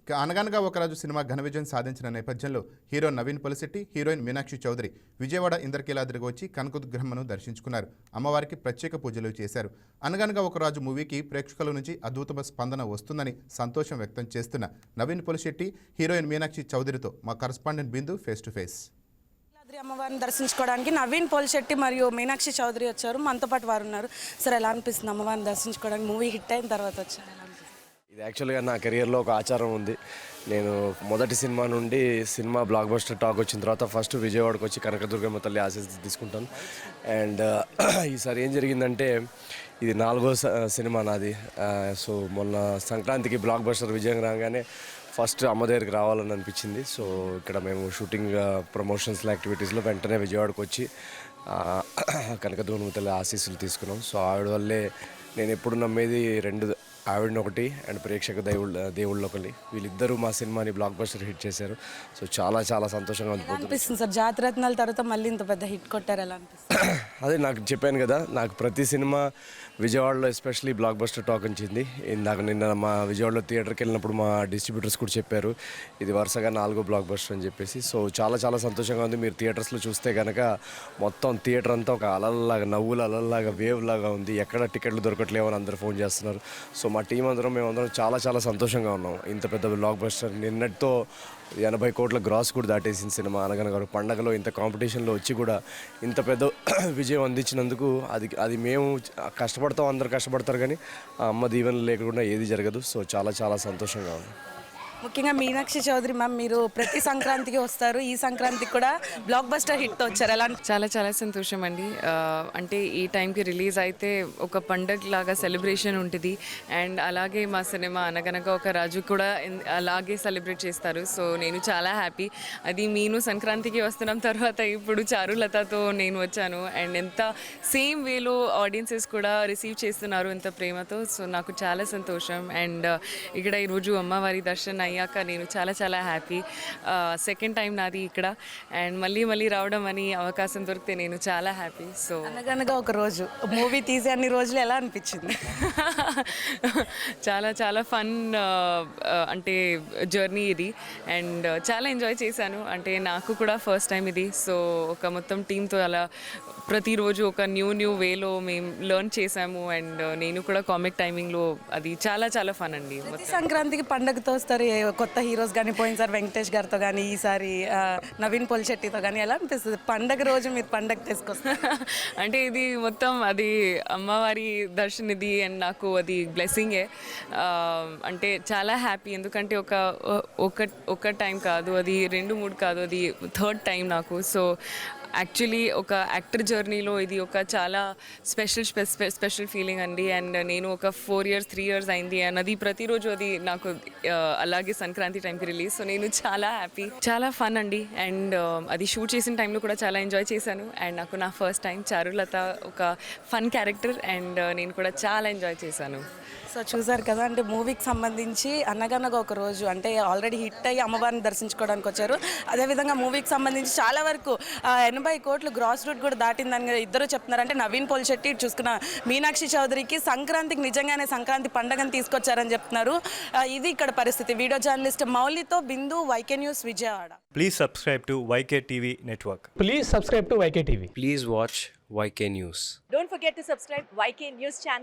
అనగనగా ఒకరాజు సినిమా ఘన విజయం సాధించిన నేపథ్యంలో హీరో నవీన్ పొలిశెట్టి, హీరోయిన్ మీనాక్షి చౌదరి విజయవాడ ఇంద్రకీలాద్రికి వచ్చి కనకదుర్గమ్మను దర్శించుకున్నారు. అమ్మవారికి ప్రత్యేక పూజలు చేశారు. అనగనగా ఒకరాజు మూవీకి ప్రేక్షకుల నుంచి అద్భుత స్పందన వస్తుందని సంతోషం వ్యక్తం చేస్తున్న నవీన్ పొలిశెట్టి, హీరోయిన్ మీనాక్షి చౌదరితో మా correspondent Bindu face to face. అమ్మవారిని దర్శించుకోవడానికి నవీన్ పొలిశెట్టి మరియు మీనాక్షి చౌదరి వచ్చారు. మనతో పాటు వారు ఉన్నారు. సార్, ఎలా అనిపిస్తుంది అమ్మవారిని దర్శించుకోవడానికి? మూవీ హిట్ అయిన తర్వాత వచ్చారు. ఇది యాక్చువల్గా నా కెరియర్లో ఒక ఆచారం ఉంది. నేను మొదటి సినిమా నుండి సినిమా బ్లాక్ బస్టర్ టాక్ వచ్చిన తర్వాత ఫస్ట్ విజయవాడకు వచ్చి కనకదుర్గమ్మ తల్లి ఆశీస్సు తీసుకుంటాను. అండ్ ఈసారి ఏం జరిగిందంటే ఇది 4వ సినిమా నాది. సో మొన్న సంక్రాంతికి బ్లాక్ బస్టర్ విజయం రాగానే ఫస్ట్ అమ్మ దగ్గరికి రావాలని అనిపించింది. సో ఇక్కడ మేము షూటింగ్ ప్రమోషన్స్లో యాక్టివిటీస్లో వెంటనే విజయవాడకు వచ్చి కనకదుర్గమ్మ తల్లి ఆశీస్సులు తీసుకున్నాం. సో ఆవిడ వల్లే నేను ఎప్పుడు నమ్మేది ఆవిడని ఒకటి అండ్ ప్రేక్షక దేవుళ్ళు ఒకటి. వీళ్ళిద్దరూ మా సినిమాని బ్లాక్ బస్టర్ హిట్ చేశారు. సో చాలా చాలా సంతోషంగా అనిపిస్తుంది సార్. జాతిరత్నాల తర్వాత మళ్ళీ ఇంత పెద్ద హిట్ కొట్టారు, ఎలా అనిపిస్తుంది? అదే నాకు చెప్పాను కదా, నాకు ప్రతి సినిమా విజయవాడలో ఎస్పెషలీ బ్లాక్ బస్టర్ టాక్ వచ్చింది. నాకు నిన్న మా విజయవాడలో థియేటర్కి వెళ్ళినప్పుడు మా డిస్ట్రిబ్యూటర్స్ కూడా చెప్పారు ఇది వరుసగా 4వ బ్లాక్ బస్టర్ అని చెప్పేసి. సో చాలా చాలా సంతోషంగా ఉంది. మీరు థియేటర్స్లో చూస్తే కనుక మొత్తం థియేటర్ అంతా ఒక అలల్లాగా, నవ్వుల అలల్లాగా, వేవ్ లాగా ఉంది. ఎక్కడ టికెట్లు దొరకట్లేవు అని అందరూ ఫోన్ చేస్తున్నారు. సో మా టీం మేమందరం చాలా చాలా సంతోషంగా ఉన్నాం. ఇంత పెద్ద బ్లాక్ బస్టర్ నిన్నటితో 80 కోట్ల గ్రాస్ కూడా దాటేసిన సినిమా అనగనగా పండగలో ఇంత కాంపిటీషన్లో వచ్చి కూడా ఇంత పెద్ద విజయం అందించినందుకు అది మేము కష్టపడతాం, అందరు కష్టపడతారు, కానీ ఆ అమ్మ దీవెనలు లేకుండా ఏది జరగదు. సో చాలా చాలా సంతోషంగా ఉంది. ముఖ్యంగా మీనాక్షి చౌదరి మ్యామ్, మీరు ప్రతి సంక్రాంతికి వస్తారు. ఈ సంక్రాంతికి కూడా బ్లాక్ బస్టర్ హిట్ వచ్చారు. ఎలా? చాలా చాలా సంతోషం అండి. అంటే ఈ టైంకి రిలీజ్ అయితే ఒక పండగ లాగా సెలబ్రేషన్ ఉంటుంది. అండ్ అలాగే మా సినిమా అనగనగా ఒక రాజు కూడా అలాగే సెలబ్రేట్ చేస్తారు. సో నేను చాలా హ్యాపీ. అది నేను సంక్రాంతికి వస్తున్నాం, తర్వాత ఇప్పుడు చారులతతో నేను వచ్చాను. అండ్ ఎంత సేమ్ వేలో ఆడియన్సెస్ కూడా రిసీవ్ చేస్తున్నారు ఎంత ప్రేమతో. సో నాకు చాలా సంతోషం. అండ్ ఇక్కడ ఈరోజు అమ్మవారి దర్శనం అయ్యాక నేను చాలా చాలా హ్యాపీ. సెకండ్ టైం నాది ఇక్కడ. అండ్ మళ్ళీ రావడం అని అవకాశం దొరికితే నేను చాలా హ్యాపీ. సో అనగనగా ఒక రోజు మూవీ తీసే అన్ని రోజులు ఎలా అనిపించింది? చాలా చాలా ఫన్ అంటే జర్నీ ఇది. అండ్ చాలా ఎంజాయ్ చేశాను. అంటే నాకు కూడా ఫస్ట్ టైం ఇది. సో ఒక మొత్తం టీంతో అలా ప్రతిరోజు ఒక న్యూ వేలో మేము లెర్న్ చేసాము. అండ్ నేను కూడా కామిక్ టైమింగ్లో అది చాలా చాలా ఫన్ అండి. సంక్రాంతికి పండగతో వస్తారు కొత్త హీరోస్ కానీ, పోయినసారి వెంకటేష్ గారితో కానీ, ఈసారి నవీన్ పొలిశెట్టితో కానీ. ఎలా అనిపిస్తుంది పండగ రోజు మీరు పండగ తీసుకొస్తారు? అంటే ఇది మొత్తం అది అమ్మవారి దర్శనం ఇది. అండ్ నాకు అది బ్లెస్సింగే. అంటే చాలా హ్యాపీ. ఎందుకంటే ఒక టైం కాదు, అది 2-3 కాదు, అది 3rd టైం నాకు. సో యాక్చువల్లీ ఒక యాక్టర్ జర్నీలో ఇది ఒక చాలా స్పెషల్ ఫీలింగ్ అండి. అండ్ నేను ఒక 3 years అయింది అన్నది ప్రతిరోజు అది నాకు అలాగే సంక్రాంతి టైంకి రిలీజ్. సో నేను చాలా హ్యాపీ, చాలా ఫన్ అండి. అండ్ అది షూట్ చేసిన టైంలో కూడా చాలా ఎంజాయ్ చేశాను. అండ్ నాకు నా ఫస్ట్ టైం చారులత ఒక ఫన్ క్యారెక్టర్. అండ్ నేను కూడా చాలా ఎంజాయ్ చేశాను. సో చూసారు కదా, అంటే మూవీకి సంబంధించి అనగనగా ఒక రోజు అంటే ఆల్రెడీ హిట్ అయ్యి అమ్మవారిని దర్శించుకోవడానికి వచ్చారు. అదేవిధంగా మూవీకి సంబంధించి చాలా వరకు 80 కోట్లు గ్రాస్ రూట్ కూడా దాటిందని ఇద్దరు చెప్తున్నారు. అంటే నవీన్ పొలిశెట్టి చూసుకున్న మీనాక్షి చౌదరికి సంక్రాంతికి నిజంగానే సంక్రాంతి పండుగను తీసుకొచ్చారని చెప్తున్నారు. ఇది ఇక్కడ పరిస్థితి. వీడియో జర్నలిస్ట్ మౌలితో Bindu, YK news, Vijayawada. Please subscribe to YK TV network. Please subscribe to YK TV. Please watch YK News. Don't forget to subscribe YK News channel.